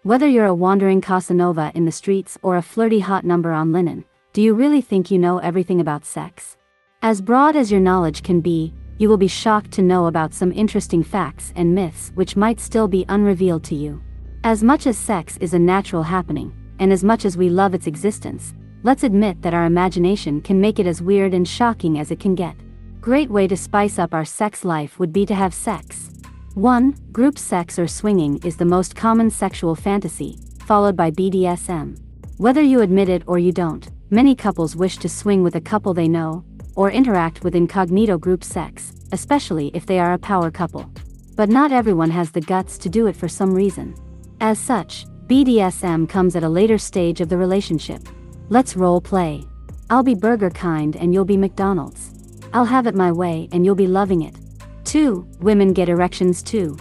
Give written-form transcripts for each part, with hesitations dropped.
Whether you're a wandering Casanova in the streets or a flirty hot number on linen, do you really think you know everything about sex? As broad as your knowledge can be, you will be shocked to know about some interesting facts and myths which might still be unrevealed to you. As much as sex is a natural happening, and as much as we love its existence, let's admit that our imagination can make it as weird and shocking as it can get. Great way to spice up our sex life would be to have sex. 1. Group sex or swinging is the most common sexual fantasy, followed by BDSM. Whether you admit it or you don't, many couples wish to swing with a couple they know, or interact with incognito group sex, especially if they are a power couple. But not everyone has the guts to do it for some reason. As such, BDSM comes at a later stage of the relationship. Let's role play. I'll be Burger Kind and you'll be McDonald's. I'll have it my way and you'll be loving it. 2. Women get erections too.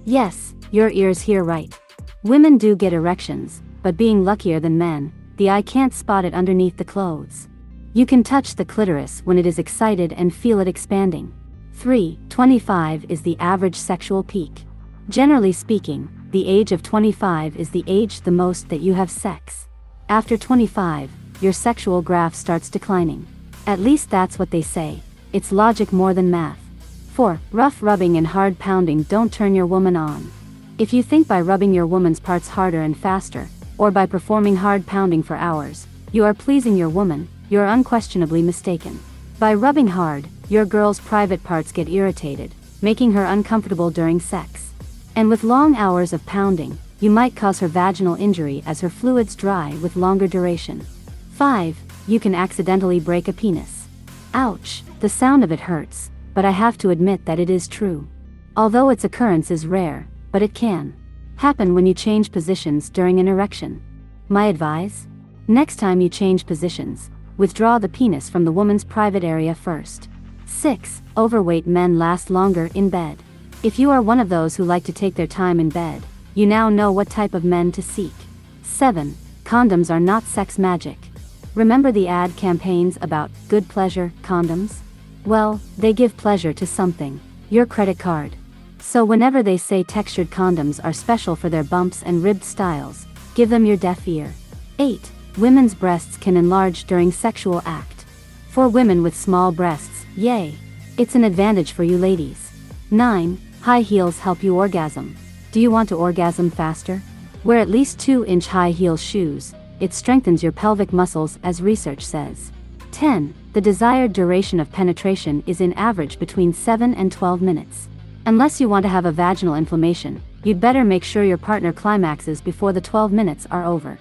Yes, your ears hear right. Women do get erections, but being luckier than men, the eye can't spot it underneath the clothes. You can touch the clitoris when it is excited and feel it expanding. 3. 25 is the average sexual peak. Generally speaking, the age of 25 is the age the most that you have sex. After 25, your sexual graph starts declining. At least that's what they say. It's logic more than math. 4. Rough rubbing and hard pounding don't turn your woman on. If you think by rubbing your woman's parts harder and faster, or by performing hard pounding for hours, you are pleasing your woman, you're unquestionably mistaken. By rubbing hard, your girl's private parts get irritated, making her uncomfortable during sex. And with long hours of pounding, you might cause her vaginal injury as her fluids dry with longer duration. 5. You can accidentally break a penis. Ouch, the sound of it hurts, but I have to admit that it is true. Although its occurrence is rare, but it can happen when you change positions during an erection. My advice? Next time you change positions, withdraw the penis from the woman's private area first. 6. Overweight men last longer in bed. If you are one of those who like to take their time in bed, you now know what type of men to seek. 7. Condoms are not sex magic. Remember the ad campaigns about good pleasure condoms? Well, they give pleasure to something, your credit card. So whenever they say textured condoms are special for their bumps and ribbed styles, give them your deaf ear. 8. Women's breasts can enlarge during sexual act. For women with small breasts, yay! It's an advantage for you ladies. 9. High heels help you orgasm. Do you want to orgasm faster? Wear at least 2-inch high heel shoes. It strengthens your pelvic muscles, as research says. 10. The desired duration of penetration is in average between 7 and 12 minutes. Unless you want to have a vaginal inflammation, you'd better make sure your partner climaxes before the 12 minutes are over.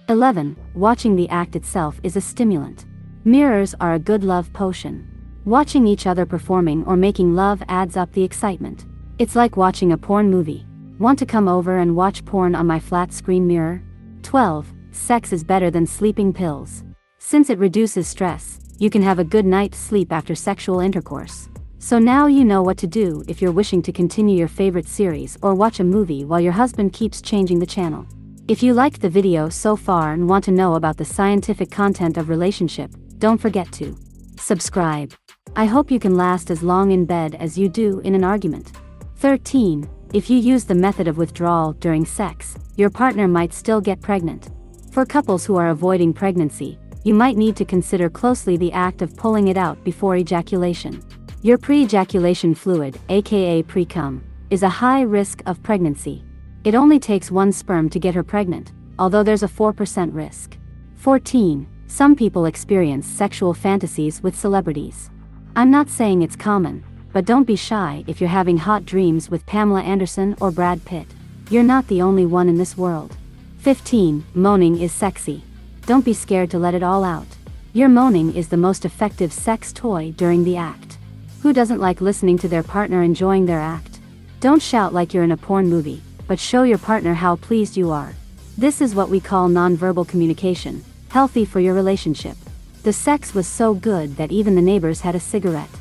11. Watching the act itself is a stimulant. Mirrors are a good love potion. Watching each other performing or making love adds up the excitement. It's like watching a porn movie. Want to come over and watch porn on my flat screen mirror? 12. Sex is better than sleeping pills. Since it reduces stress, you can have a good night's sleep after sexual intercourse. So now you know what to do if you're wishing to continue your favorite series or watch a movie while your husband keeps changing the channel. If you liked the video so far and want to know about the scientific content of relationship, don't forget to subscribe. I hope you can last as long in bed as you do in an argument. 13. If you use the method of withdrawal during sex, your partner might still get pregnant. For couples who are avoiding pregnancy, you might need to consider closely the act of pulling it out before ejaculation. Your pre-ejaculation fluid, aka pre-cum, is a high risk of pregnancy. It only takes one sperm to get her pregnant, although there's a 4% risk. 14. Some people experience sexual fantasies with celebrities. I'm not saying it's common, but don't be shy if you're having hot dreams with Pamela Anderson or Brad Pitt. You're not the only one in this world. 15. Moaning is sexy. Don't be scared to let it all out. Your moaning is the most effective sex toy during the act. Who doesn't like listening to their partner enjoying their act? Don't shout like you're in a porn movie, but show your partner how pleased you are. This is what we call nonverbal communication, healthy for your relationship. The sex was so good that even the neighbors had a cigarette.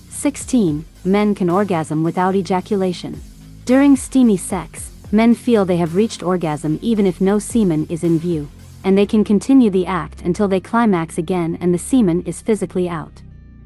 16. Men can orgasm without ejaculation. During steamy sex, men feel they have reached orgasm even if no semen is in view, and they can continue the act until they climax again and the semen is physically out.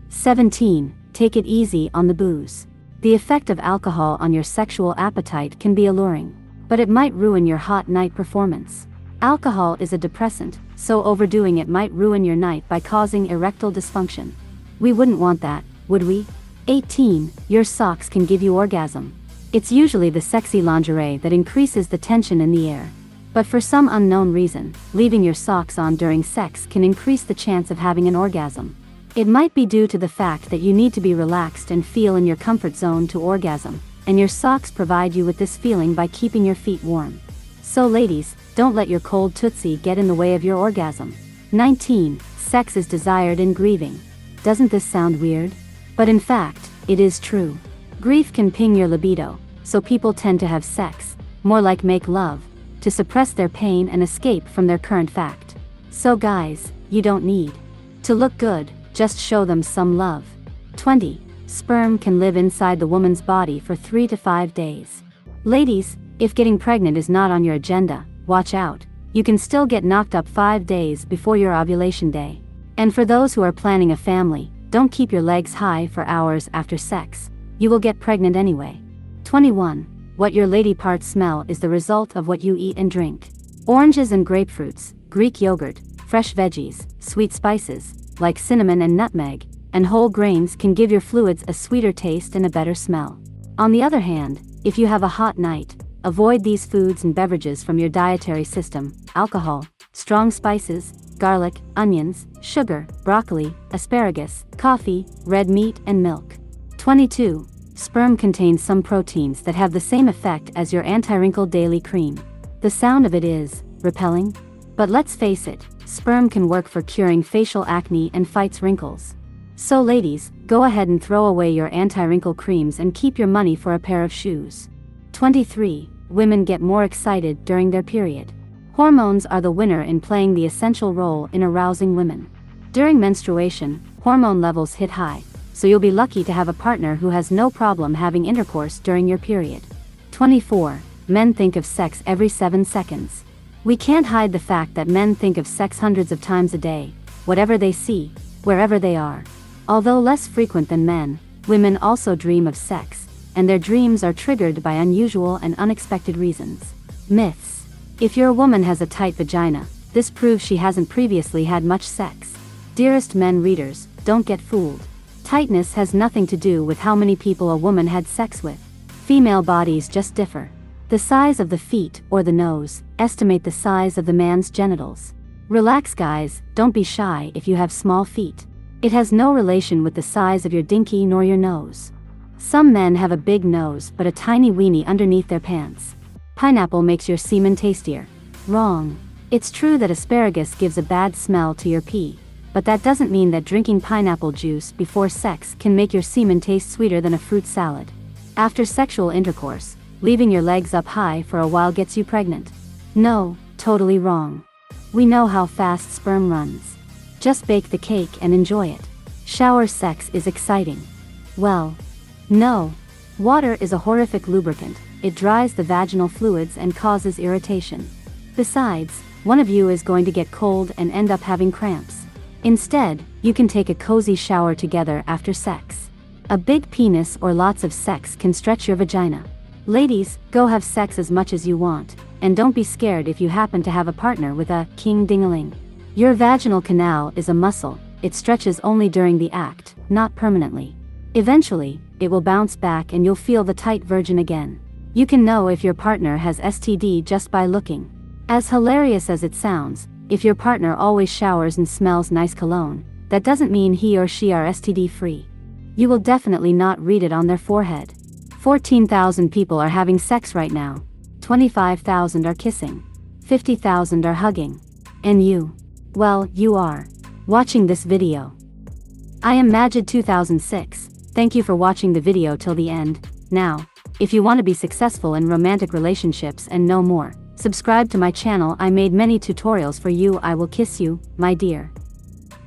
17. Take it easy on the booze. The effect of alcohol on your sexual appetite can be alluring. but it might ruin your hot night performance. Alcohol is a depressant, so overdoing it might ruin your night by causing erectile dysfunction. We wouldn't want that, would we? 18. Your socks can give you orgasm. It's usually the sexy lingerie that increases the tension in the air. But for some unknown reason, leaving your socks on during sex can increase the chance of having an orgasm. It might be due to the fact that you need to be relaxed and feel in your comfort zone to orgasm, and your socks provide you with this feeling by keeping your feet warm. So ladies, don't let your cold tootsie get in the way of your orgasm. 19. Sex is desired in grieving. Doesn't this sound weird? But in fact, it is true. Grief can ping your libido, so people tend to have sex, more like make love, to suppress their pain and escape from their current fact. So guys, you don't need to look good, just show them some love. 20. Sperm can live inside the woman's body for 3 to 5 days. Ladies, if getting pregnant is not on your agenda, watch out. You can still get knocked up 5 days before your ovulation day. And for those who are planning a family, don't keep your legs high for hours after sex. You will get pregnant anyway. 21. What your lady parts smell is the result of what you eat and drink. Oranges and grapefruits, Greek yogurt, fresh veggies, sweet spices, like cinnamon and nutmeg, and whole grains can give your fluids a sweeter taste and a better smell. On the other hand, if you have a hot night, avoid these foods and beverages from your dietary system: alcohol, strong spices, garlic, onions, sugar, broccoli, asparagus, coffee, red meat, and milk. 22. Sperm contains some proteins that have the same effect as your anti-wrinkle daily cream. The sound of it is repelling. But let's face it, sperm can work for curing facial acne and fights wrinkles. So ladies, go ahead and throw away your anti-wrinkle creams and keep your money for a pair of shoes. 23. Women get more excited during their period. Hormones are the winner in playing the essential role in arousing women. During menstruation, hormone levels hit high, so you'll be lucky to have a partner who has no problem having intercourse during your period. 24. Men think of sex every 7 seconds. We can't hide the fact that men think of sex hundreds of times a day, whatever they see, wherever they are. Although less frequent than men, women also dream of sex, and their dreams are triggered by unusual and unexpected reasons. Myths. If your woman has a tight vagina, this proves she hasn't previously had much sex. Dearest men readers, don't get fooled. Tightness has nothing to do with how many people a woman had sex with. Female bodies just differ. The size of the feet or the nose estimate the size of the man's genitals. Relax guys, don't be shy if you have small feet. It has no relation with the size of your dinky nor your nose. Some men have a big nose but a tiny weenie underneath their pants. Pineapple makes your semen tastier. Wrong. It's true that asparagus gives a bad smell to your pee, but that doesn't mean that drinking pineapple juice before sex can make your semen taste sweeter than a fruit salad. After sexual intercourse, leaving your legs up high for a while gets you pregnant. No, totally wrong. We know how fast sperm runs. Just bake the cake and enjoy it. Shower sex is exciting. Well, no. Water is a horrific lubricant. It dries the vaginal fluids and causes irritation. Besides, one of you is going to get cold and end up having cramps. Instead, you can take a cozy shower together after sex. A big penis or lots of sex can stretch your vagina. Ladies, go have sex as much as you want, and don't be scared if you happen to have a partner with a king-ding-a-ling. Your vaginal canal is a muscle. It stretches only during the act, not permanently. Eventually, it will bounce back and you'll feel the tight virgin again. You can know if your partner has STD just by looking. As hilarious as it sounds, if your partner always showers and smells nice cologne, that doesn't mean he or she are STD free. You will definitely not read it on their forehead. 14,000 people are having sex right now. 25,000 are kissing. 50,000 are hugging. And you? Well, you are watching this video. I am Majid2006. Thank you for watching the video till the end. Now, if you want to be successful in romantic relationships and know more, subscribe to my channel. I made many tutorials for you. I will kiss you, my dear.